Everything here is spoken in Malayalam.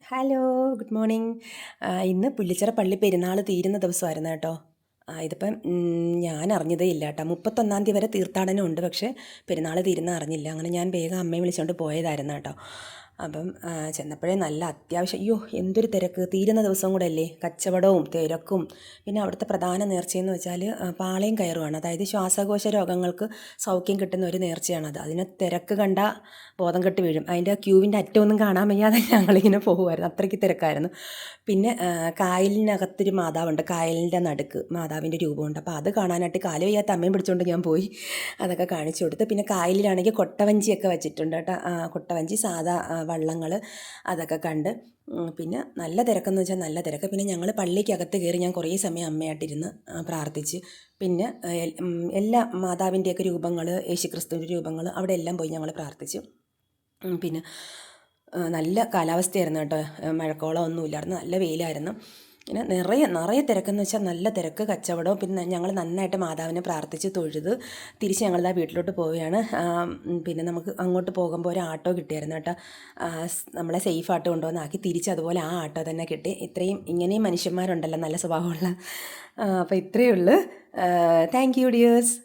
Hello, good morning. ഇന്ന് പുല്ലിച്ചിറ പള്ളി പെരുന്നാൾ തീരുന്ന ദിവസമായിരുന്നു കേട്ടോ. ഇതിപ്പം ഞാൻ അറിഞ്ഞതേ ഇല്ല കേട്ടോ. 31 വരെ തീർത്ഥാടനം ഉണ്ട്, പക്ഷേ പെരുന്നാൾ തീരുന്ന അറിഞ്ഞില്ല. അങ്ങനെ ഞാൻ വേഗം അമ്മയെ വിളിച്ചുകൊണ്ട് പോയതായിരുന്നു കേട്ടോ. അപ്പം ചെന്നപ്പോഴേ നല്ല അത്യാവശ്യം, അയ്യോ എന്തൊരു തിരക്ക്! തീരുന്ന ദിവസം കൂടെ അല്ലേ, കച്ചവടവും തിരക്കും. പിന്നെ അവിടുത്തെ പ്രധാന നേർച്ചയെന്ന് വെച്ചാൽ പാളയം കയറുവാണ്. അതായത് ശ്വാസകോശ രോഗങ്ങൾക്ക് സൗഖ്യം കിട്ടുന്ന ഒരു നേർച്ചയാണത്. അതിന് തിരക്ക് കണ്ട ബോധം കെട്ട് വീഴും. അതിൻ്റെ ക്യൂവിൻ്റെ അറ്റമൊന്നും കാണാൻ വയ്യാതെ ഞങ്ങളിങ്ങനെ പോകുമായിരുന്നു, അത്രയ്ക്ക് തിരക്കായിരുന്നു. പിന്നെ കായലിനകത്തൊരു മാതാവുണ്ട്, കായലിൻ്റെ നടുക്ക് മാതാവിൻ്റെ രൂപമുണ്ട്. അപ്പോൾ അത് കാണാനായിട്ട് കാല് വയ്യാത്ത അമ്മയും പിടിച്ചുകൊണ്ട് ഞാൻ പോയി, അതൊക്കെ കാണിച്ചു കൊടുത്ത്. പിന്നെ കായലിലാണെങ്കിൽ കൊട്ടവഞ്ചിയൊക്കെ വെച്ചിട്ടുണ്ട് കേട്ടോ. കൊട്ടവഞ്ചി, സാധാ വള്ളങ്ങൾ, അതൊക്കെ കണ്ട്. പിന്നെ നല്ല തിരക്കെന്ന് വെച്ചാൽ നല്ല തിരക്ക്. പിന്നെ ഞങ്ങൾ പള്ളിക്കകത്ത് കയറി ഞാൻ കുറേ സമയം അമ്മയായിട്ടിരുന്ന് പ്രാർത്ഥിച്ച്. പിന്നെ എല്ലാ മാതാവിൻ്റെയൊക്കെ രൂപങ്ങൾ, യേശുക്രിസ്തുവിൻ്റെ രൂപങ്ങൾ, അവിടെ എല്ലാം പോയി ഞങ്ങൾ പ്രാർത്ഥിച്ചു. പിന്നെ നല്ല കാലാവസ്ഥയായിരുന്നു കേട്ടോ. മഴക്കോളമൊന്നുമില്ലായിരുന്നു, നല്ല വെയിലായിരുന്നു. പിന്നെ നിറയെ തിരക്കെന്ന് വെച്ചാൽ നല്ല തിരക്ക്, കച്ചവടവും. പിന്നെ ഞങ്ങൾ നന്നായിട്ട് മാതാവിനെ പ്രാർത്ഥിച്ച് തൊഴുത് തിരിച്ച് ഞങ്ങളിതാ വീട്ടിലോട്ട് പോവുകയാണ്. പിന്നെ നമുക്ക് അങ്ങോട്ട് പോകുമ്പോൾ ഒരു ആട്ടോ കിട്ടിയായിരുന്നു കേട്ടോ. നമ്മളെ സേഫായിട്ട് കൊണ്ടുവന്നാക്കി തിരിച്ച് അതുപോലെ ആ ആട്ടോ തന്നെ കിട്ടി. ഇങ്ങനെയും മനുഷ്യന്മാരുണ്ടല്ലോ നല്ല സ്വഭാവമുള്ള. അപ്പോൾ ഇത്രയേ ഉള്ളൂ. Thank you dears.